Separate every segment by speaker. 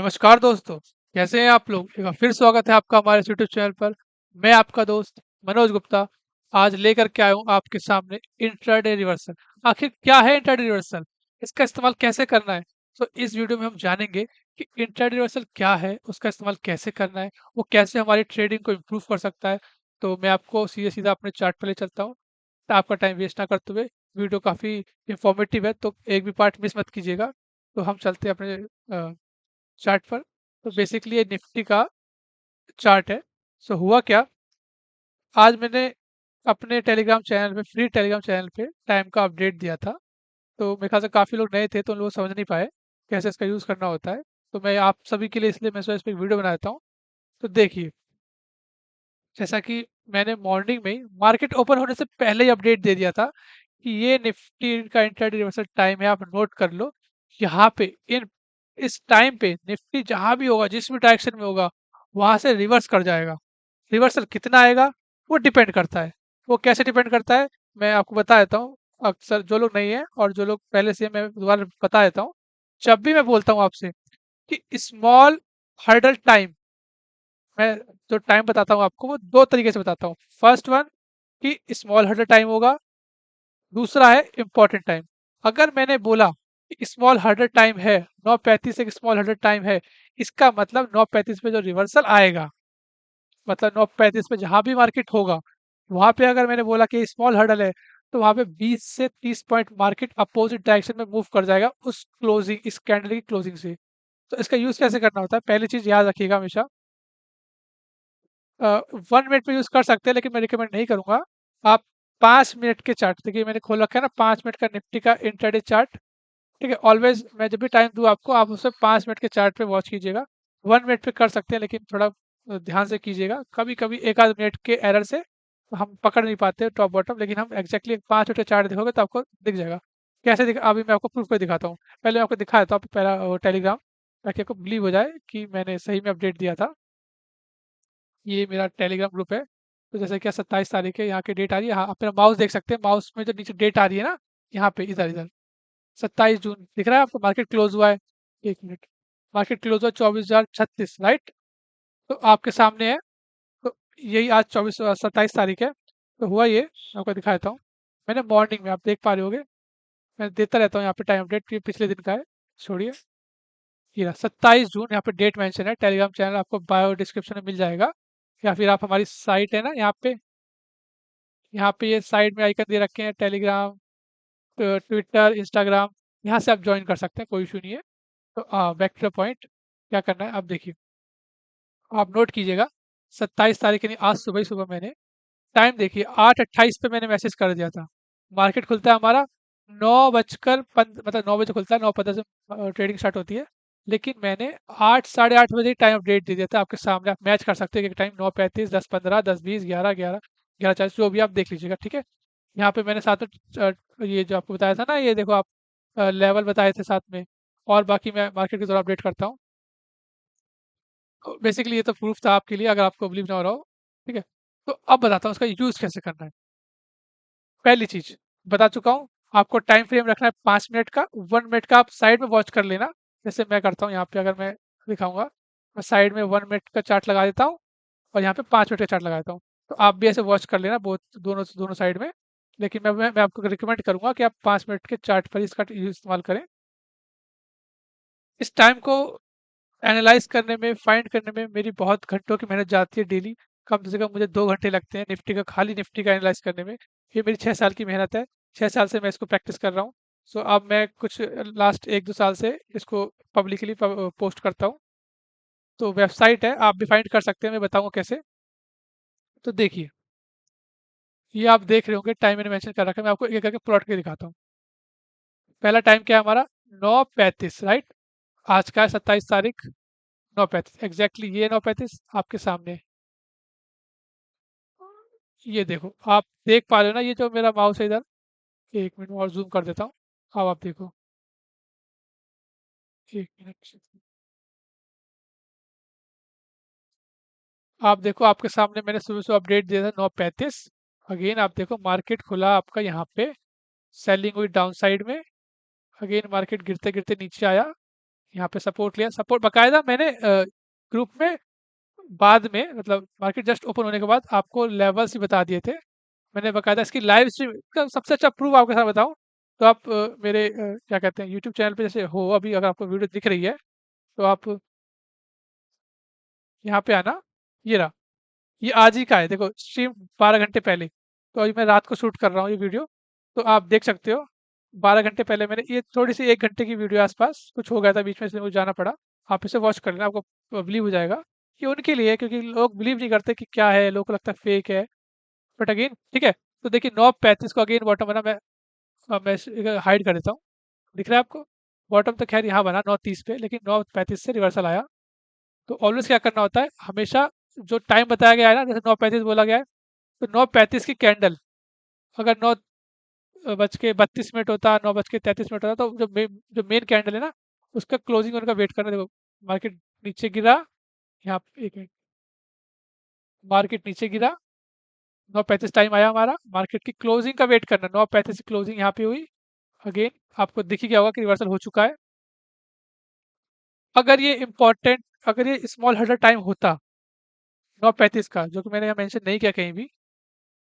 Speaker 1: नमस्कार दोस्तों। कैसे हैं आप लोग? एक बार फिर स्वागत है आपका हमारे यूट्यूब चैनल पर। मैं आपका दोस्त मनोज गुप्ता आज लेकर के आया हूँ आपके सामने इंट्राडे रिवर्सल। आखिर क्या है इंट्राडे रिवर्सल, इसका इस्तेमाल कैसे करना है? तो इस वीडियो में हम जानेंगे कि इंट्राडे रिवर्सल क्या है, उसका इस्तेमाल कैसे करना है, वो कैसे हमारी ट्रेडिंग को इम्प्रूव कर सकता है। तो मैं आपको सीधे सीधा अपने चार्ट पर ले चलता हूँ। तो आपका टाइम वेस्ट ना करते हुए, वीडियो काफ़ी इंफॉर्मेटिव है तो एक भी पार्ट मिस मत कीजिएगा। तो हम चलते हैं अपने चार्ट पर। तो बेसिकली ये निफ्टी का चार्ट है। सो हुआ क्या, आज मैंने अपने टेलीग्राम चैनल पे, फ्री टेलीग्राम चैनल पे टाइम का अपडेट दिया था। तो मेरे ख्याल से काफ़ी लोग नए थे तो उन लोग समझ नहीं पाए कैसे इसका यूज़ करना होता है। तो मैं आप सभी के लिए इसलिए मैं सोचा इस पर एक वीडियो बनाता हूँ। तो देखिए, जैसा कि मैंने मॉर्निंग में ही मार्केट ओपन होने से पहले ही अपडेट दे दिया था कि ये निफ्टी का इंट्राडे रिवर्सल टाइम है, आप नोट कर लो। यहाँ पे इन इस टाइम पे निफ्टी जहां भी होगा, जिस भी डायरेक्शन में होगा, वहां से रिवर्स कर जाएगा। रिवर्सल कितना आएगा वो डिपेंड करता है। वो कैसे डिपेंड करता है मैं आपको बता देता हूँ। अक्सर जो लोग नहीं है और जो लोग पहले से हैं, मैं दोबारा बता देता हूँ। जब भी मैं बोलता हूँ आपसे कि स्मॉल हर्डल टाइम, मैं जो टाइम बताता हूँ आपको वो दो तरीके से बताता हूँ। फर्स्ट वन कि स्मॉल हर्डल टाइम होगा, दूसरा है इम्पोर्टेंट टाइम। अगर मैंने बोला कि स्मॉल हर्डल टाइम है 9:35 एक स्मॉल हर्डल टाइम है, इसका मतलब 9:35 पे जो रिवर्सल आएगा, मतलब 9:35 पे जहां भी मार्केट होगा, वहां पे अगर मैंने बोला कि स्मॉल हर्डल है, तो वहां पे 20 से 30 पॉइंट मार्केट अपोजिट डायरेक्शन में मूव कर जाएगा उस क्लोजिंग, इस कैंडल की क्लोजिंग से। तो इसका यूज कैसे करना होता है, पहली चीज याद रखिएगा हमेशा। 1 मिनट में यूज कर सकते हैं लेकिन मैं रिकमेंड नहीं करूंगा। आप 5 मिनट के चार्ट, देखिए मैंने खोल रखा है ना 5 मिनट का निफ्टी का इंट्राडे चार्ट। ठीक है, ऑलवेज मैं जब भी टाइम दूँ आपको, आप उसे 5 मिनट के चार्ट पे वॉच कीजिएगा। 1 मिनट पे कर सकते हैं लेकिन थोड़ा ध्यान से कीजिएगा। कभी कभी एक आध मिनट के एरर से हम पकड़ नहीं पाते टॉप बॉटम, लेकिन हम एग्जैक्टली 5 मिनट का चार्ट देखोगे तो आपको दिख जाएगा। कैसे दिखा, अभी मैं आपको प्रूफ कर दिखाता हूँ। पहले मैं आपको दिखा देता हूँ पहला टेलीग्राम, ताकि आपको बिलीव हो जाए कि मैंने सही में अपडेट दिया था। ये मेरा टेलीग्राम ग्रुप है। तो जैसे कि 27 तारीख है, यहाँ की डेट आ रही है। हाँ, आप मेरा माउस देख सकते हैं, माउस में जो नीचे डेट आ रही है ना, यहाँ पे इधर इधर 27 जून दिख रहा है आपको, मार्केट क्लोज हुआ है। 1 मिनट, मार्केट क्लोज हुआ 24,036, राइट। तो आपके सामने है। तो यही आज 27 तारीख है। तो हुआ ये, मैं आपको दिखा देता हूँ। मैंने मॉर्निंग में, आप देख पा रहे होगे, मैं देता रहता हूँ यहाँ पे टाइम अपडेट, ये पिछले दिन का है। छोड़िए, ये रहा 27 जून, यहाँ पे डेट मेंशन है। टेलीग्राम चैनल आपको बायो डिस्क्रिप्शन में मिल जाएगा, या फिर आप हमारी साइट है ना, यहाँ पे ये साइड में आइकन दे रखे हैं, टेलीग्राम, ट्विटर, इंस्टाग्राम, यहाँ से आप ज्वाइन कर सकते हैं, कोई इशू नहीं है। तो बैक टू द पॉइंट, क्या करना है आप देखिए, आप नोट कीजिएगा। 27 तारीख यानी आज सुबह ही सुबह मैंने टाइम देखिए 8:28 पे मैंने मैसेज कर दिया था। मार्केट खुलता है हमारा 9 बजकर मतलब 9 बजे खुलता है, 9:15 से ट्रेडिंग स्टार्ट होती है। लेकिन मैंने 8 साढ़े 8 बजे टाइम अपडेट दे दिया था आपके सामने। आप मैच कर सकते हैं कि टाइम 9:35, 10:15, 10:20, 11:11, 11:40, जो भी आप देख लीजिएगा, ठीक है। यहाँ पे मैंने साथ में ये जो आपको बताया था ना, ये देखो आप लेवल बताए थे साथ में। और बाकी मैं मार्केट की तरह अपडेट करता हूँ। बेसिकली ये तो प्रूफ था आपके लिए, अगर आपको बिलीव ना हो रहा हो, ठीक है। तो अब बताता हूँ उसका यूज़ कैसे करना है। पहली चीज़ बता चुका हूँ, आपको टाइम फ्रेम रखना है 5 मिनट का। 1 मिनट का आप साइड में वॉच कर लेना, जैसे मैं करता हूँ यहाँ पे। अगर मैं दिखाऊंगा, मैं साइड में 1 मिनट का चार्ट लगा देता हूँ और यहाँ पे 5 मिनट का चार्ट लगा देता हूँ। तो आप भी ऐसे वॉच कर लेना, बहुत दोनों दोनों साइड में। लेकिन मैं आपको रिकमेंड करूंगा कि आप 5 मिनट के चार्ट पर ही इसका इस्तेमाल करें। इस टाइम को एनालाइज़ करने में, फाइंड करने में मेरी बहुत घंटों की मेहनत जाती है डेली। कम से कम मुझे 2 घंटे लगते हैं निफ्टी का, खाली निफ्टी का एनालाइज़ करने में। ये मेरी 6 साल की मेहनत है। 6 साल से मैं इसको प्रैक्टिस कर रहा हूँ। सो अब मैं कुछ लास्ट 1-2 साल से इसको पब्लिकली पोस्ट करता हूँ। तो वेबसाइट है, आप भी फाइंड कर सकते हैं, मैं बताऊँगा कैसे। तो देखिए, ये आप देख रहे होंगे टाइम मैंने मेंशन कर रखा है। मैं आपको एक-एक करके प्लॉट करके दिखाता हूँ। पहला टाइम क्या है हमारा? 9:35, राइट? आज का है 27 तारीख, 9:35 एग्ज़ैक्टली, ये 9:35 आपके सामने है। ये देखो, आप देख पा रहे हो ना, ये जो मेरा माउस है इधर, 1 मिनट और जूम कर देता हूँ। अब आप देखो, 1 मिनट, आप देखो आपके सामने मैंने सुबह सुबह अपडेट दिया था 9:35। अगेन आप देखो मार्केट खुला आपका यहाँ पे, सेलिंग हुई डाउन साइड में। अगेन मार्केट गिरते गिरते नीचे आया, यहाँ पे सपोर्ट लिया, सपोर्ट बकायदा मैंने ग्रुप में बाद में, मतलब मार्केट जस्ट ओपन होने के बाद आपको लेवल्स भी बता दिए थे। मैंने बकायदा इसकी लाइव स्ट्रीम का सबसे अच्छा प्रूफ आपके साथ बताऊँ, तो आप मेरे क्या कहते हैं यूट्यूब चैनल पे जैसे हो अभी, अगर आपको वीडियो दिख रही है तो आप यहाँ पे आना। ये रहा, ये आज ही का है, देखो स्ट्रीम 12 घंटे पहले। तो अभी मैं रात को शूट कर रहा हूँ ये वीडियो, तो आप देख सकते हो 12 घंटे पहले मैंने ये थोड़ी सी 1 घंटे की वीडियो आसपास कुछ हो गया था बीच में, इसलिए मुझे जाना पड़ा। आप इसे वॉच कर लेना, आपको बिलीव हो जाएगा। ये उनके लिए है क्योंकि लोग बिलीव नहीं करते कि क्या है, लोगों को लगता है फेक है। बट अगेन ठीक है, तो देखिए 9:35 को अगेन बॉटम बना। मैं हाइड कर देता हूँ, दिख रहा है आपको? बॉटम तो खैर यहाँ बना 9:30 पे, लेकिन 9:35 से रिवर्सल आया। तो ऑलवेज क्या करना होता है, हमेशा जो टाइम बताया गया है ना, जैसे 9:35 बोला गया है, तो 9:35 की कैंडल अगर 9:32 होता, 9:33 होता, तो जो मेन कैंडल है ना, उसका क्लोजिंग होने का वेट करना। देखो मार्केट नीचे गिरा, यहाँ पे 1 मिनट, मार्केट नीचे गिरा, 9:35 टाइम आया हमारा, मार्केट की क्लोजिंग का वेट करना। 9:35 की क्लोजिंग यहाँ पे हुई, अगेन आपको दिख ही गया होगा कि रिवर्सल हो चुका है। अगर ये इम्पोर्टेंट, अगर ये स्मॉल हर्डल टाइम होता 9:35 का, जो कि मैंने यहाँ मेंशन नहीं किया कहीं भी,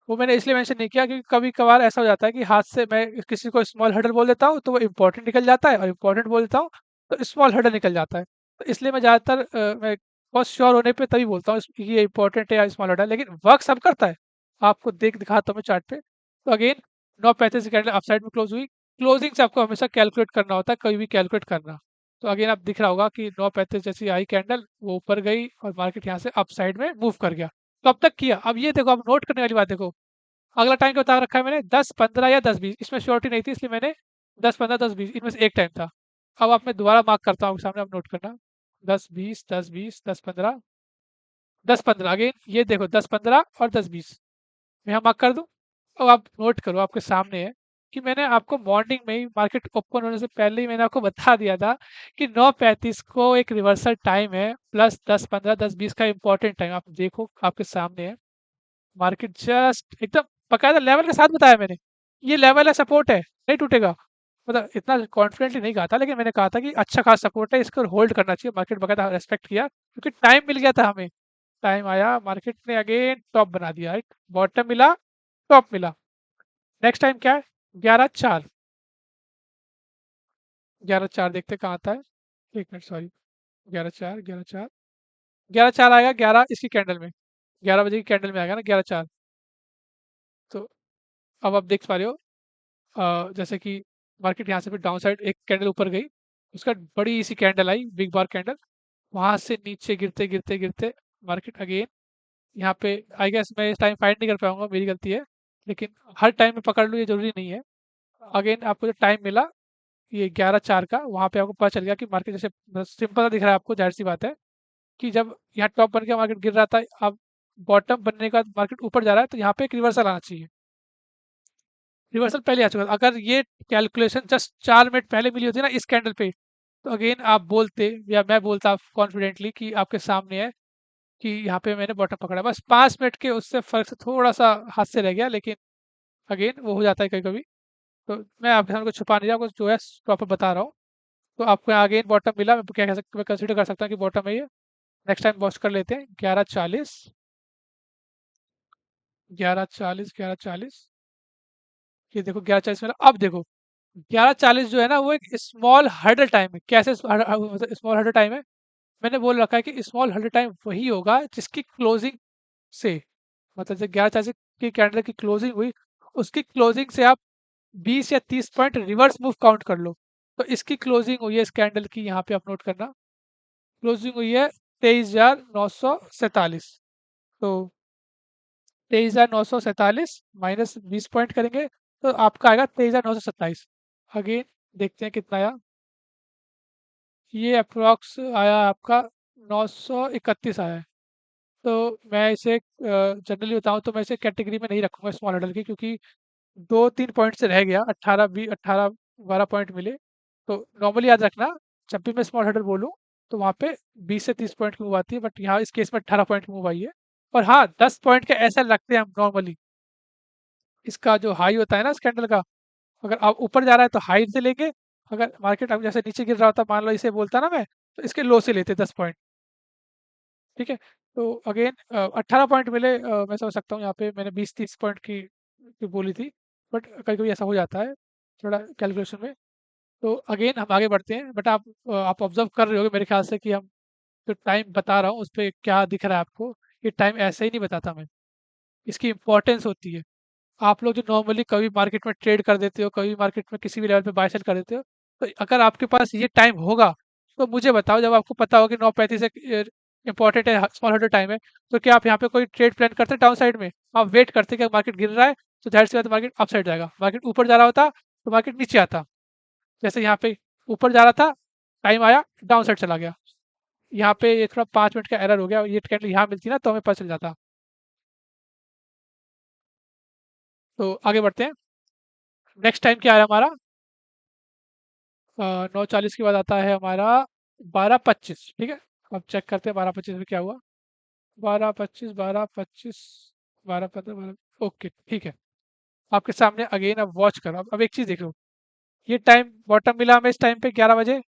Speaker 1: वो मैंने इसलिए मेंशन नहीं किया क्योंकि कभी-कभार ऐसा हो जाता है कि हाथ से मैं किसी को स्मॉल हर्डल बोल देता हूँ, तो वो इम्पोर्टेंट निकल जाता है, और इम्पोर्टेंट बोल देता हूँ, तो स्मॉल हर्डल निकल जाता है। तो इसलिए मैं ज़्यादातर मैं बहुत श्योर होने पे तभी बोलता हूँ कि ये इम्पोर्टेंट है या स्मॉल हर्डल है, लेकिन वर्क सब करता है। आपको दिखाता हूँ मैं चार्ट पे। तो अगेन 9:35 कैंडल अपसाइड में क्लोज हुई। क्लोजिंग से आपको हमेशा कैलकुलेट करना होता है, कभी भी कैलकुलेट करना। तो अगेन आप दिख रहा होगा कि 9:35 जैसी आई कैंडल, वो ऊपर गई और मार्केट यहाँ से अपसाइड में मूव कर गया। तो अब तक किया। अब ये देखो, अब नोट करने वाली बात देखो, अगला टाइम क्या बता रखा है मैंने, 10-15 या 10-20, इसमें श्योरिटी नहीं थी इसलिए मैंने 10-15 10-20 इनमें से एक टाइम था। अब आप मैं दोबारा मार्क करता हूँ आपके सामने, आप नोट करना। 10-20 10-20 10-15 10-15, अगेन ये देखो 10-15 और 10-20, मैं यहाँ मार्क कर दूँ। अब आप नोट करो, आपके सामने है कि मैंने आपको मॉर्निंग में ही, मार्केट ओपन होने से पहले ही मैंने आपको बता दिया था कि 9:35 को एक रिवर्सल टाइम है, प्लस 10-15 10-20 का इंपॉर्टेंट टाइम। आप देखो आपके सामने है, मार्केट जस्ट एकदम बकायदा लेवल के साथ बताया मैंने। ये लेवल है, सपोर्ट है, नहीं टूटेगा। मतलब इतना कॉन्फिडेंटली नहीं कहा था, लेकिन मैंने कहा था कि अच्छा खासा सपोर्ट है, इसको होल्ड करना चाहिए। मार्केट बकायदा रेस्पेक्ट किया क्योंकि टाइम मिल गया था हमें। टाइम आया, मार्केट ने अगेन टॉप बना दिया, राइट? बॉटम मिला, टॉप मिला। नेक्स्ट टाइम क्या है? 11-4। 11-4 देखते कहाँ आता है। 1 मिनट, सॉरी। 11-4 11-4 11-4 आएगा, 11 इसकी कैंडल में, 11 बजे की कैंडल में आएगा ना 11-4। तो अब आप देख पा रहे हो, जैसे कि मार्केट यहाँ से फिर डाउन साइड एक कैंडल ऊपर गई, उसका बड़ी सी कैंडल आई, बिग बार कैंडल, वहां से नीचे गिरते गिरते गिरते मार्केट अगेन यहाँ पे। आई गेस मैं इस टाइम फाइंड नहीं कर पाऊंगा, मेरी गलती है, लेकिन हर टाइम में पकड़ लूँ ये जरूरी नहीं है। अगेन आपको जो टाइम मिला ये 11-4 का, वहां पे आपको पता चल गया कि मार्केट जैसे सिंपल सा दिख रहा है आपको, जाहिर सी बात है कि जब यहाँ टॉप बन के मार्केट गिर रहा था, अब बॉटम बनने के बाद मार्केट ऊपर जा रहा है, तो यहाँ पे एक रिवर्सल आना चाहिए। रिवर्सल पहले आ चुका था। अगर ये कैलकुलेशन जस्ट 4 मिनट पहले मिली होती ना इस कैंडल पे, तो अगेन आप बोलते, या मैं बोलता कॉन्फिडेंटली कि आपके सामने है कि यहाँ पे मैंने बॉटम पकड़ा। बस 5 मिनट के उससे फर्क से थोड़ा सा हाथ से रह गया, लेकिन अगेन वो हो जाता है कभी कभी। तो मैं आपके सामने कुछ छुपा नहीं रहा, आपको जो है प्रॉपर बता रहा हूँ। तो आपको यहाँ अगेन बॉटम मिला, मैं क्या कह सकता, मैं कंसिडर कर सकता हूँ कि बॉटम है ये। नेक्स्ट टाइम वॉच कर लेते हैं। 11:40 11:40 11:40, ये देखो 11:40 मिला। अब देखो 11:40 जो है ना, वो एक स्मॉल हर्डल टाइम है। कैसे स्मॉल हर्डल टाइम है? मैंने बोल रखा है कि स्मॉल हर्डल टाइम वही होगा जिसकी क्लोजिंग से, मतलब जब 11:40 की कैंडल की क्लोजिंग हुई, उसकी क्लोजिंग से आप 20 या 30 पॉइंट रिवर्स मूव काउंट कर लो। तो इसकी क्लोजिंग हुई है इस कैंडल की, यहाँ पे आप नोट करना, क्लोजिंग हुई है 23,947। तो 23,947 माइनस 20 पॉइंट करेंगे, तो आपका आएगा 23,927। अगेन देखते हैं कितना आया। ये अप्रोक्स आया आपका 931 आया है। तो मैं इसे जनरली बताऊँ तो मैं इसे कैटेगरी में नहीं रखूँगा स्मॉल हर्डल की, क्योंकि 2-3 पॉइंट से रह गया, 18-12 पॉइंट मिले। तो नॉर्मली याद रखना, जब भी मैं स्मॉल हर्डल बोलूँ तो वहाँ पे 20 से 30 पॉइंट की मूव आती है, बट यहाँ इस केस में 18 पॉइंट की मूव आई है। और हाँ, 10 पॉइंट का ऐसा रखते हैं हम नॉर्मली, इसका जो हाई होता है ना इस कैंडल का, अगर आप ऊपर जा रहा है तो हाई से लेंगे, अगर मार्केट अब जैसे नीचे गिर रहा होता, मान लो इसे बोलता ना मैं, तो इसके लो से लेते 10 पॉइंट। ठीक है? तो अगेन 18 पॉइंट मिले, मैं समझ सकता हूँ यहाँ पे मैंने 20-30 पॉइंट की बोली थी, बट कभी-कभी ऐसा हो जाता है, थोड़ा कैलकुलेशन में। तो अगेन हम आगे बढ़ते हैं, बट आप ऑब्ज़र्व कर रहे होंगे मेरे ख़्याल से कि हम जो टाइम बता रहा हूँ, उसपे क्या दिख रहा है आपको? ये टाइम ऐसे ही नहीं बताता मैं, इसकी इम्पोर्टेंस होती है। आप लोग जो नॉर्मली कभी मार्केट में ट्रेड कर देते हो, कभी मार्केट में किसी भी लेवल पे बाय सेल कर देते हो, तो अगर आपके पास ये टाइम होगा, तो मुझे बताओ, जब आपको पता हो कि 9:35 एक इम्पोर्टेंट है, स्मॉल होल्डर टाइम है, तो क्या आप यहाँ पे कोई ट्रेड प्लान करते हैं डाउन साइड में? आप वेट करते कि मार्केट गिर रहा है, तो ज़ाहिर-सी बात है मार्केट अप साइड जाएगा। मार्केट ऊपर जा रहा होता, तो मार्केट नीचे आता। जैसे यहाँ पे ऊपर जा रहा था, टाइम आया, डाउन साइड चला गया। यहाँ पे ये थोड़ा 5 मिनट का एरर हो गया, ये कैंडल यहाँ मिलती ना तो हमें पता चल जाता। तो आगे बढ़ते हैं। नेक्स्ट टाइम क्या है हमारा? 9:40 के बाद आता है हमारा 12:25। ठीक है? अब चेक करते हैं 12:25 में क्या हुआ। 12:25, 12:25, 12:15, 12, ओके ठीक है। आपके सामने अगेन अब वॉच करो, अब एक चीज़ देख लो। ये टाइम बॉटम मिला हमें इस टाइम पे 11 बजे,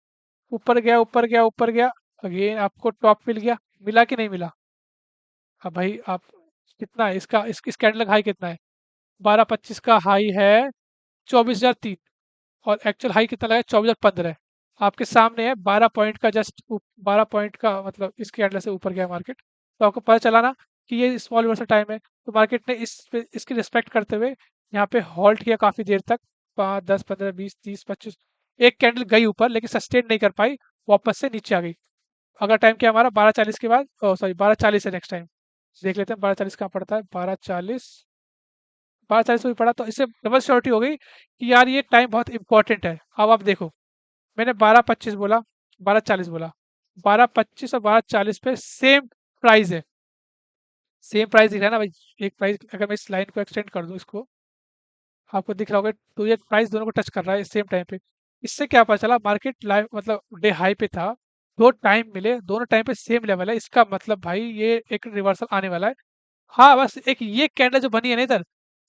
Speaker 1: ऊपर गया, ऊपर गया, ऊपर गया, अगेन आपको टॉप मिल गया, मिला कि नहीं मिला? अब भाई आप कितना है इसका, इस कैंडल का हाई कितना है? 12:25 का हाई है 24,003, और एक्चुअल हाई कितना लगा? 24,015। आपके सामने है 12 पॉइंट का जस्ट, 12 पॉइंट का मतलब इसके कैंडल से ऊपर गया मार्केट। तो आपको पता चला ना कि ये स्मॉल रिवर्सल टाइम है। तो मार्केट ने इसकी रिस्पेक्ट करते हुए यहाँ पे हॉल्ट किया काफ़ी देर तक, 5, 10, 15, 20, 30, 25। एक कैंडल गई ऊपर लेकिन सस्टेन नहीं कर पाई, वापस से नीचे आ गई। अगला टाइम क्या हमारा? 12:40 के बाद, सॉरी 12:40 है नेक्स्ट टाइम। देख लेते हैं 12:40 कहाँ पड़ता है। 12:40 में भी पड़ा, तो इससे डबल श्योरिटी हो गई कि यार ये टाइम बहुत इंपॉर्टेंट है। अब आप देखो, मैंने 12:25 बोला, 12:40 बोला, 12:25 और 12:40 पे सेम प्राइस है। सेम प्राइस दिख रहा है ना भाई? एक प्राइस, अगर मैं इस लाइन को एक्सटेंड कर दूं इसको, आपको दिख रहा होगा, तो ये प्राइस दोनों को टच कर रहा है सेम टाइम पे। इससे क्या पता चला? मार्केट लाइव मतलब डे हाई पे था, दो टाइम मिले, दोनों टाइम पे सेम लेवल है, इसका मतलब भाई ये एक रिवर्सल आने वाला है। हाँ, बस एक ये कैंडल जो बनी है ना इधर,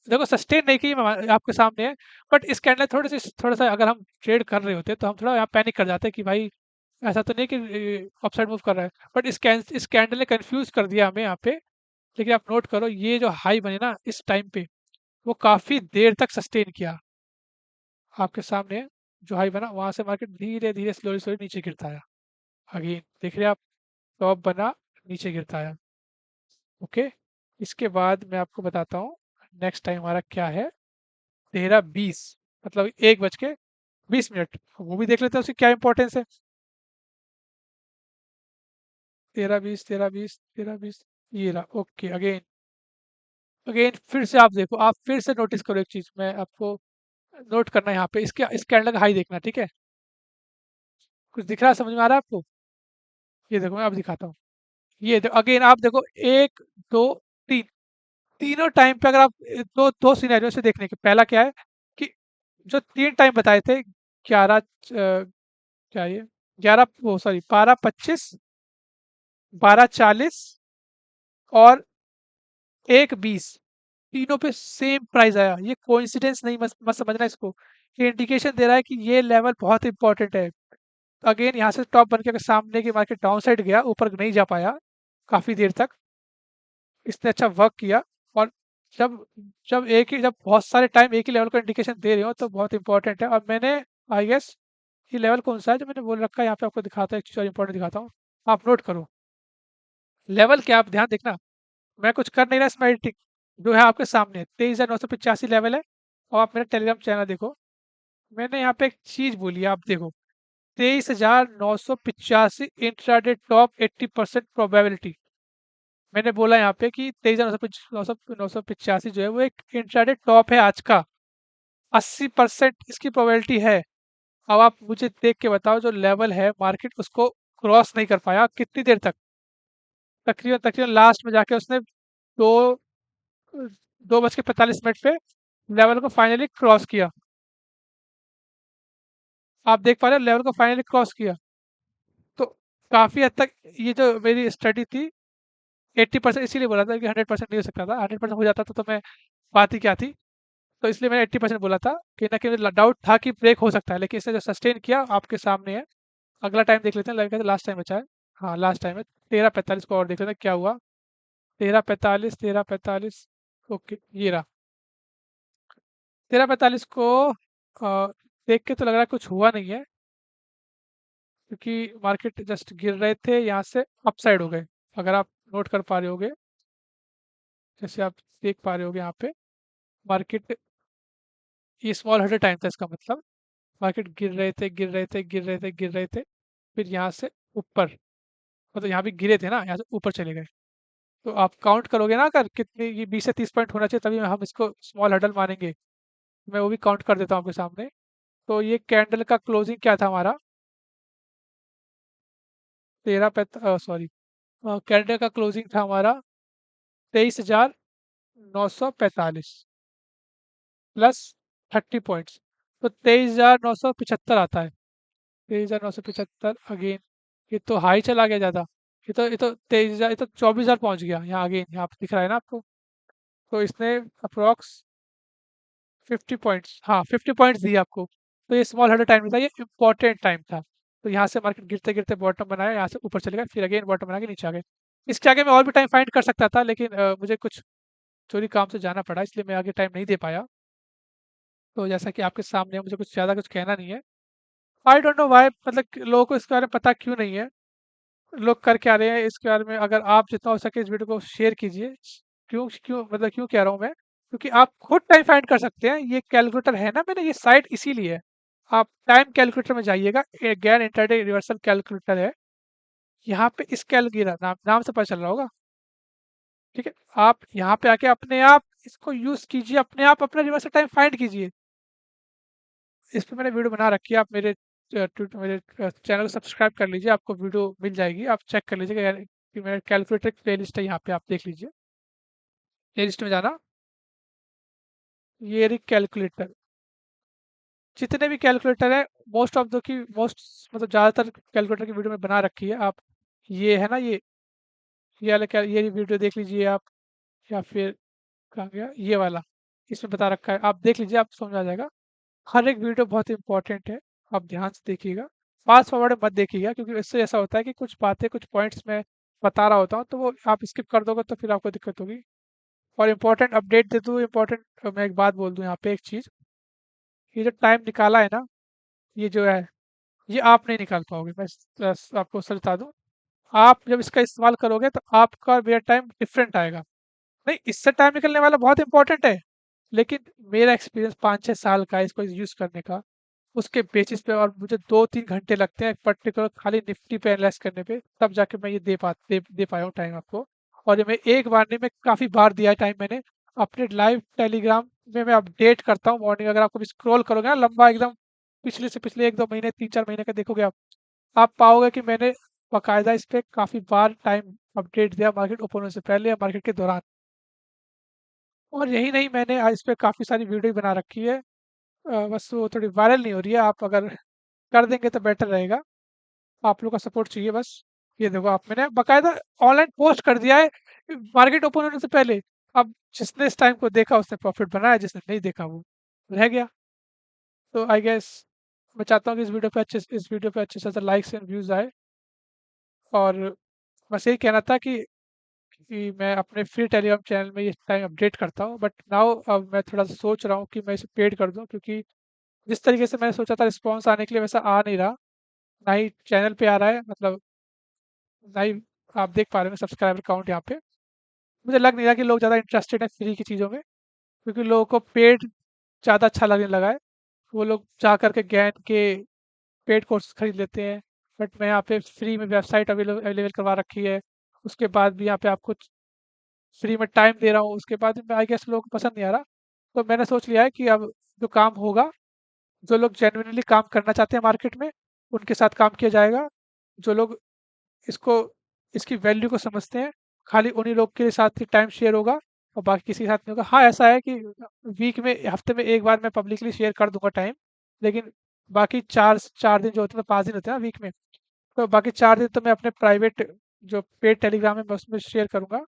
Speaker 1: देखो सस्टेन नहीं की, आपके सामने है। बट इस कैंडल थोड़ा सा अगर हम ट्रेड कर रहे होते तो हम थोड़ा यहाँ पैनिक कर जाते कि भाई ऐसा तो नहीं कि अपसाइड मूव कर रहा है। बट इस कैंडल ने कंफ्यूज कर दिया हमें यहाँ पे। लेकिन आप नोट करो, ये जो हाई बने ना इस टाइम पे, वो काफी देर तक सस्टेन किया। आपके सामने जो हाई बना, वहां से मार्केट धीरे धीरे स्लोली स्लोली नीचे गिरता है। अगेन देख रहे हैं आप, टॉप बना, नीचे गिरता है। ओके, इसके बाद मैं आपको बताता हूँ नेक्स्ट टाइम हमारा क्या है। 13:20, मतलब 1:20 वो भी देख लेते हैं उसकी क्या इंपॉर्टेंस है। 13:20, 13:20, 13:20, ये रहा। ओके, अगेन अगेन फिर से आप देखो, आप फिर से नोटिस करो एक चीज, मैं आपको नोट करना है यहाँ पे, इस कैंडल का हाई देखना। ठीक है? कुछ दिख रहा है, समझ में आ रहा है आपको? ये देखो, मैं अब दिखाता हूँ। ये देखो अगेन, आप देखो, एक, दो, तीन, तीनों टाइम पे अगर आप दो दो सिनेरियो से देखने के, पहला क्या है कि जो तीन टाइम बताए थे, 11, क्या ये, 11, वो सॉरी 12:25, 12:40 और 1:20, तीनों पे सेम प्राइस आया। ये कोइंसिडेंस नहीं, मत मत समझना इसको। ये इंडिकेशन दे रहा है कि ये लेवल बहुत इंपॉर्टेंट है। अगेन यहाँ से टॉप बन के अगर सामने की मार्केट डाउन साइड गया, ऊपर नहीं जा पाया काफी देर तक, इसने अच्छा वर्क किया। और जब जब बहुत सारे टाइम एक ही लेवल का इंडिकेशन दे रहे हो तो बहुत इंपॉर्टेंट है। और मैंने, आई गेस, ये लेवल कौन सा है जो मैंने बोल रखा है यहाँ पे, आपको दिखाता है, एक चीज और इंपॉर्टेंट दिखाता हूँ। आप नोट करो लेवल क्या, आप ध्यान देखना। मैं कुछ कर नहीं रहा, इसमें एडिटिंग जो है आपके सामने 23,985 लेवल है। और आप मेरा टेलीग्राम चैनल देखो, मैंने यहाँ पे एक चीज बोली है, आप देखो, 23,985 इंट्राडे टॉप 80% प्रोबेबिलिटी। मैंने बोला यहाँ पे कि 23,985 जो है वो एक इंट्राडे टॉप है आज का, 80% इसकी प्रोबेबिलिटी है। अब आप मुझे देख के बताओ, जो लेवल है मार्केट उसको क्रॉस नहीं कर पाया कितनी देर तक? तकरीबन तकरीबन लास्ट में जाके उसने दो 2:45 पे लेवल को फाइनली क्रॉस किया। आप देख पा रहे हो, लेवल को फाइनली क्रॉस किया। तो काफी हद तक ये जो मेरी स्टडी थी, 80% इसीलिए बोला था कि 100% नहीं हो सकता था। 100% हो जाता तो मैं, बात ही क्या थी। तो इसलिए मैंने 80% बोला था कि ना कि मुझे डाउट था कि ब्रेक हो सकता है, लेकिन इसने जो सस्टेन किया आपके सामने है। अगला टाइम देख लेते हैं, लगेगा लास्ट टाइम बचा है। हाँ लास्ट टाइम है 13:45 को, और देख लेते हैं क्या हुआ। 13:45, 13:45, ओके ये रहा। 13:45 को देख के तो लग रहा है कुछ हुआ नहीं है, क्योंकि मार्केट जस्ट गिर रहे थे, यहाँ से अपसाइड हो गए। अगर आप नोट कर पा रहे होगे, जैसे आप देख पा रहे होगे यहाँ पे मार्केट, ये स्मॉल हर्डल टाइम था इसका मतलब। मार्केट गिर रहे थे, गिर रहे थे, गिर रहे थे, गिर रहे थे, फिर यहाँ से ऊपर, मतलब यहाँ भी गिरे थे ना, यहाँ से ऊपर चले गए। तो आप काउंट करोगे ना, अगर कितने, ये 20 से 30 पॉइंट होना चाहिए तभी हम इसको स्मॉल हर्डल मानेंगे। मैं वो भी काउंट कर देता हूँ आपके सामने। तो ये कैंडल का क्लोजिंग क्या था हमारा, 13 सॉरी, कैंडल का क्लोजिंग था हमारा 23,945 प्लस 30 पॉइंट्स, तो 23,975 आता है। 23,975 अगेन, ये तो हाई चला गया ज़्यादा। ये तो 23,000, ये तो 24,000 पहुंच गया यहाँ अगेन, यहाँ पे दिख रहा है ना आपको। तो इसने अप्रोक्स 50 पॉइंट्स, हाँ 50 पॉइंट्स दिए आपको। तो ये स्मॉल हर्डल टाइम था, ये इंपॉर्टेंट टाइम था। तो यहाँ से मार्केट गिरते गिरते बॉटम बनाया, यहाँ से ऊपर चले गए, फिर अगेन बॉटम बना के नीचे आ गए। इसके आगे मैं और भी टाइम फाइंड कर सकता था, लेकिन मुझे कुछ चोरी काम से जाना पड़ा, इसलिए मैं आगे टाइम नहीं दे पाया। तो जैसा कि आपके सामने है, मुझे कुछ ज़्यादा कुछ कहना नहीं है। आई डोंट नो वाई, मतलब कि लोगों को इसके बारे में पता क्यों नहीं है, लोग कर क्या रहे हैं इसके बारे में। अगर आप जितना हो सके इस वीडियो को शेयर कीजिए। क्यों क्यों मतलब क्यों कह रहा हूँ मैं, क्योंकि आप खुद टाइम फाइंड कर सकते हैं। ये कैलकुलेटर है ना, मैंने ये साइट इसीलिए है। आप टाइम कैलकुलेटर में जाइएगा, गैन इंटरडे रिवर्सल कैलकुलेटर है, यहाँ पे इस कैलकुलेटर नाम नाम से पता चल रहा होगा। ठीक है, आप यहाँ पे आके अपने आप इसको यूज कीजिए, अपने आप अपना रिवर्सल टाइम फाइंड कीजिए। इस पे मैंने वीडियो बना रखी है, आप मेरे चैनल को सब्सक्राइब कर लीजिए, आपको वीडियो मिल जाएगी, आप चेक कर लीजिएगा यार कि मेरा कैलकुलेटर प्ले लिस्ट है, यहाँ पे आप देख लीजिए। प्ले लिस्ट में जाना, ये रही कैलकुलेटर। जितने भी कैलकुलेटर है, most of the key most, मतलब ज़्यादातर कैलकुलेटर की वीडियो में बना रखी है। आप ये है ना, ये वाला क्या, ये वीडियो देख लीजिए आप, या फिर कहाँ गया ये वाला, इसमें बता रखा है, आप देख लीजिए, आप समझ आ जाएगा। हर एक वीडियो बहुत इंपॉर्टेंट है, आप ध्यान से देखिएगा। फास्ट फॉरवर्ड मत देखिएगा, क्योंकि इससे ऐसा होता है कि कुछ बातें, कुछ पॉइंट्स मैं बता रहा होता हूँ, तो वो आप स्किप कर दोगे तो फिर आपको दिक्कत होगी। और इम्पोर्टेंट अपडेट दे दूँ, इम्पोर्टेंट मैं एक बात बोल दूँ यहाँ पे, एक चीज़, ये जो टाइम निकाला है ना, ये जो है, ये आप नहीं निकाल पाओगे। मैं आपको सच बता दूँ, आप जब इसका इस्तेमाल करोगे तो आपका और मेरा टाइम डिफरेंट आएगा। नहीं, इससे टाइम निकलने वाला बहुत इंपॉर्टेंट है, लेकिन मेरा एक्सपीरियंस 5-6 साल का है इसको यूज़ करने का, उसके बेसिस पे, और मुझे 2-3 घंटे लगते हैं पर्टिकुलर खाली निफ्टी पे एनालाइज करने पे, तब जाके मैं ये दे पाया हूँ टाइम आपको। और ये मैं एक बार नहीं, मैं काफ़ी बार दिया है टाइम मैंने। अपने लाइव टेलीग्राम में मैं अपडेट करता हूँ मॉर्निंग, अगर आपको स्क्रॉल करोगे ना लंबा एकदम, पिछले से पिछले 1-2 महीने, 3-4 महीने का देखोगे आप पाओगे कि मैंने बाकायदा इस पे काफ़ी बार टाइम अपडेट दिया, मार्केट ओपन होने से पहले या मार्केट के दौरान। और यही नहीं, मैंने आज इस पे काफ़ी सारी वीडियो बना रखी है। बस वो थोड़ी वायरल नहीं हो रही है, आप अगर कर देंगे तो बेटर रहेगा। आप लोग का सपोर्ट चाहिए बस। ये देखो, आप मैंने बाकायदा ऑनलाइन पोस्ट कर दिया है मार्केट ओपन होने से पहले। अब जिसने इस टाइम को देखा उसने प्रॉफिट बनाया, जिसने नहीं देखा वो रह गया। तो आई गेस, मैं चाहता हूँ कि इस वीडियो पे अच्छे से अच्छे लाइक्स एंड व्यूज़ आए। और बस यही कहना था कि मैं अपने फ्री टेलीग्राम चैनल में ये टाइम अपडेट करता हूँ, बट नाउ अब मैं थोड़ा सा सोच रहा हूँ कि मैं इसे पेड कर दूँ, क्योंकि जिस तरीके से मैंने सोचा था रिस्पॉन्स आने के लिए, वैसा आ नहीं रहा। ना ही चैनल पे आ रहा है, मतलब ना ही आप देख पा रहे हो सब्सक्राइबर काउंट यहाँ पे। मुझे लग नहीं रहा कि लोग ज़्यादा इंटरेस्टेड हैं फ्री की चीज़ों में, क्योंकि लोगों को पेड ज़्यादा अच्छा लगने लगा है। वो लोग जा कर के गैन के पेड कोर्स खरीद लेते हैं। बट मैं यहाँ पे फ्री में वेबसाइट अवेलेबल करवा रखी है, उसके बाद भी यहाँ पे आपको फ्री में टाइम दे रहा हूँ, उसके बाद भी आई गेस लोगों को पसंद नहीं आ रहा। तो मैंने सोच लिया है कि अब जो काम होगा, जो लोग जेन्युइनली काम करना चाहते हैं मार्केट में, उनके साथ काम किया जाएगा। जो लोग इसको इसकी वैल्यू को समझते हैं, खाली उन्हीं लोग के साथ ही टाइम शेयर होगा, और बाकी किसी के साथ नहीं होगा। हाँ, ऐसा है कि वीक में, हफ्ते में एक बार मैं पब्लिकली शेयर कर दूंगा टाइम, लेकिन बाकी चार चार दिन जो होते हैं, 5 दिन होते हैं ना वीक में, तो बाकी 4 दिन तो मैं अपने प्राइवेट जो पेड टेलीग्राम है मैं उसमें शेयर करूंगा।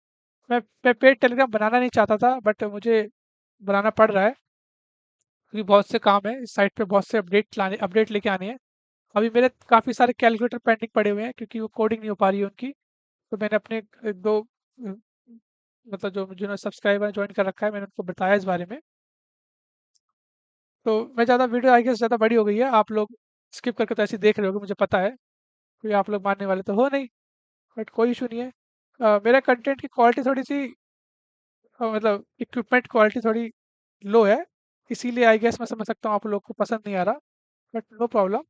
Speaker 1: मैं पेड टेलीग्राम बनाना नहीं चाहता था, बट मुझे बनाना पड़ रहा है। क्योंकि बहुत से काम है इस साइट पे, बहुत से अपडेट लेके आने हैं। अभी मेरे काफ़ी सारे कैलकुलेटर पेंडिंग पड़े हुए हैं क्योंकि वो कोडिंग नहीं हो पा रही है उनकी। तो मैंने अपने एक दो मतलब जो जिन्होंने सब्सक्राइबर ज्वाइन कर रखा है, मैंने उनको बताया इस बारे में। तो मैं ज़्यादा वीडियो आई गेस ज़्यादा बड़ी हो गई है, आप लोग स्किप करके तो ऐसे ही देख रहे होगे, मुझे पता है, क्योंकि आप लोग मानने वाले तो हो नहीं। बट कोई इशू नहीं है। मेरा कंटेंट की क्वालिटी थोड़ी सी मतलब इक्विपमेंट क्वालिटी थोड़ी लो है, इसीलिए आई गेस मैं समझ सकता हूँ आप लोग को पसंद नहीं आ रहा। बट नो प्रॉब्लम,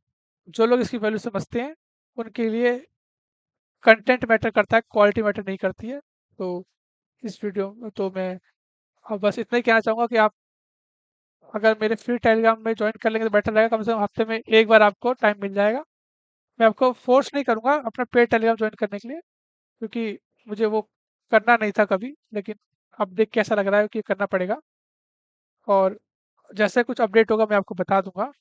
Speaker 1: जो लोग इसकी वैल्यू समझते हैं उनके लिए कंटेंट मैटर करता है, क्वालिटी मैटर नहीं करती है। तो इस वीडियो में तो मैं अब बस इतना ही कहना चाहूँगा कि आप अगर मेरे फ्री टेलीग्राम में ज्वाइन कर लेंगे तो बेटर रहेगा, कम से कम हफ्ते में एक बार आपको टाइम मिल जाएगा। मैं आपको फोर्स नहीं करूँगा अपना पेड टेलीग्राम ज्वाइन करने के लिए, क्योंकि मुझे वो करना नहीं था कभी, लेकिन अब देख के ऐसा लग रहा है कि करना पड़ेगा। और जैसे कुछ अपडेट होगा मैं आपको बता दूंगा।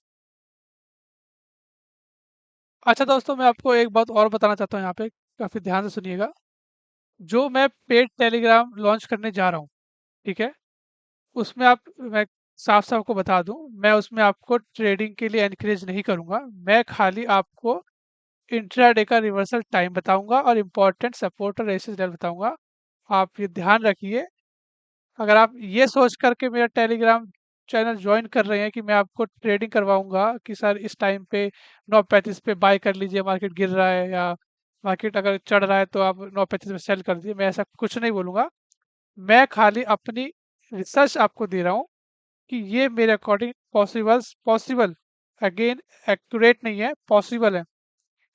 Speaker 1: अच्छा दोस्तों, मैं आपको एक बात और बताना चाहता हूँ यहाँ पे, काफ़ी ध्यान से सुनिएगा। जो मैं पेड टेलीग्राम लॉन्च करने जा रहा हूँ, ठीक है, उसमें आप मैं साफ साफ आपको बता दूं, मैं उसमें आपको ट्रेडिंग के लिए एनकरेज नहीं करूंगा। मैं खाली आपको इंट्राडे का रिवर्सल टाइम बताऊंगा और इम्पोर्टेंट सपोर्ट और रेसिस्टेंस लेवल बताऊंगा। आप ये ध्यान रखिए। अगर आप ये सोच करके मेरा टेलीग्राम चैनल ज्वाइन कर रहे हैं कि मैं आपको ट्रेडिंग करवाऊंगा कि सर इस टाइम पे 9:35 पे बाय कर लीजिए, मार्केट गिर रहा है, या मार्केट अगर चढ़ रहा है तो आप 9:35 में सेल कर दीजिए, मैं ऐसा कुछ नहीं बोलूंगा। मैं खाली अपनी रिसर्च आपको दे रहा हूँ कि ये मेरे अकॉर्डिंग पॉसिबल, अगेन एक्यूरेट नहीं है, पॉसिबल है।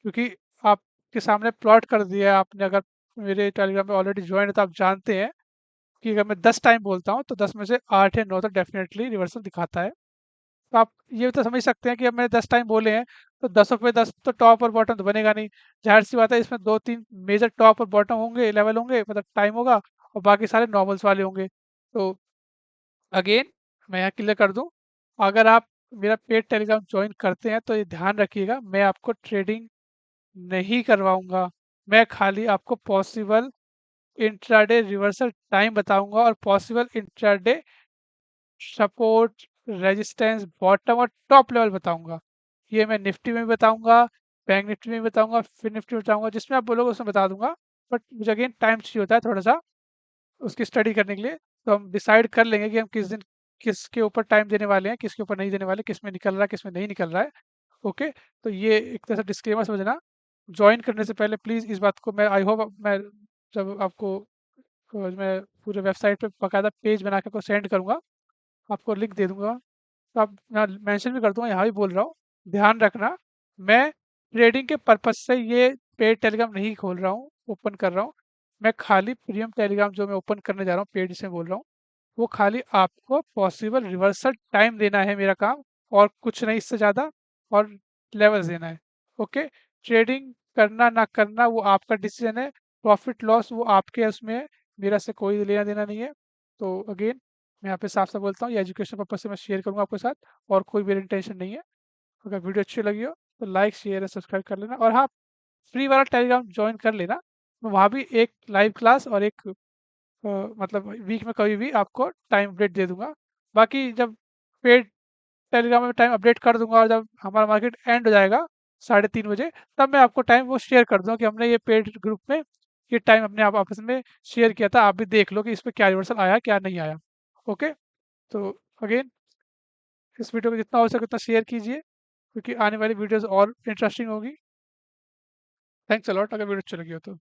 Speaker 1: क्योंकि आपके सामने प्लॉट कर दिया है आपने, अगर मेरे टेलीग्राम पे ऑलरेडी ज्वाइन है तो आप जानते हैं कि अगर मैं 10 टाइम बोलता हूँ तो 10 में से 8 या 9 तो डेफिनेटली रिवर्सल दिखाता है। तो आप ये तो समझ सकते हैं कि अब मैंने 10 टाइम बोले हैं तो 10 पे 10 तो टॉप और बॉटम तो बनेगा नहीं। जाहिर सी बात है, इसमें 2-3 मेजर टॉप और बॉटम होंगे, लेवल होंगे, मतलब टाइम होगा, और बाकी सारे नॉर्मल्स वाले होंगे। तो अगेन मैं यहाँ क्लियर कर दूं, अगर आप मेरा पेड टेलीग्राम ज्वाइन करते हैं तो ये ध्यान रखिएगा, मैं आपको ट्रेडिंग नहीं करवाऊंगा। मैं खाली आपको पॉसिबल इंट्राडे रिवर्सल टाइम बताऊंगा और possible intraday support, resistance, bottom और टॉप लेवल बताऊंगा। ये मैं निफ्टी में भी बताऊंगा, बैंक निफ्टी में भी बताऊंगा, फिर निफ्टी में बताऊंगा, जिसमें आप बोलोगे उसमें बता दूंगा। बट मुझे अगेन टाइम चाहिए होता है थोड़ा सा उसकी स्टडी करने के लिए। तो हम डिसाइड कर लेंगे कि हम किस दिन किसके ऊपर टाइम देने वाले हैं, किसके ऊपर नहीं देने वाले, किस में निकल रहा है, किस में नहीं निकल रहा है। ओके, तो ये एक तरह से डिस्क्लेमर समझना। ज्वाइन करने से पहले प्लीज़ इस बात को, मैं आई होप मैं जब आपको मैं पूरे वेबसाइट पे बाकायदा पेज बना के आपको सेंड करूँगा, आपको लिंक दे दूंगा। तो आप मैं मेंशन भी कर दूंगा, यहाँ भी बोल रहा हूँ, ध्यान रखना। मैं ट्रेडिंग के पर्पज से ये पेड टेलीग्राम नहीं खोल रहा हूँ, ओपन कर रहा हूँ। मैं खाली प्रीमियम टेलीग्राम जो मैं ओपन करने जा रहा हूँ, पेड से बोल रहा हूँ, वो खाली आपको पॉसिबल रिवर्सल टाइम देना है मेरा काम, और कुछ नहीं इससे ज़्यादा, और लेवल्स देना है। ओके, ट्रेडिंग करना ना करना वो आपका डिसीजन है, प्रॉफिट लॉस वो आपके उसमें है, मेरा से कोई लेना देना नहीं है। तो अगेन मैं यहाँ पे साफ साफ बोलता हूँ, ये एजुकेशन पर्पज से मैं शेयर करूँगा आपके साथ, और कोई मेरी इंटेंशन नहीं है। अगर वीडियो अच्छी लगी हो तो लाइक शेयर और सब्सक्राइब कर लेना, और हाँ, फ्री वाला टेलीग्राम ज्वाइन कर लेना। वहाँ भी एक लाइव क्लास और एक मतलब वीक में कभी भी आपको टाइम अपडेट दे दूंगा। बाकी जब पेड टेलीग्राम में टाइम अपडेट कर दूंगा और जब हमारा मार्केट एंड हो जाएगा 3:30 बजे, तब मैं आपको टाइम वो शेयर कर दूंगा कि हमने ये पेड ग्रुप में ये टाइम अपने आप आपस में शेयर किया था, आप भी देख लो कि इस पर क्या रिवर्सल आया क्या नहीं आया। ओके, तो अगेन इस वीडियो को जितना हो सके उतना शेयर कीजिए, क्योंकि आने वाली वीडियोस और इंटरेस्टिंग होगी। थैंक्स अलॉट अगर वीडियो अच्छी लगी हो तो।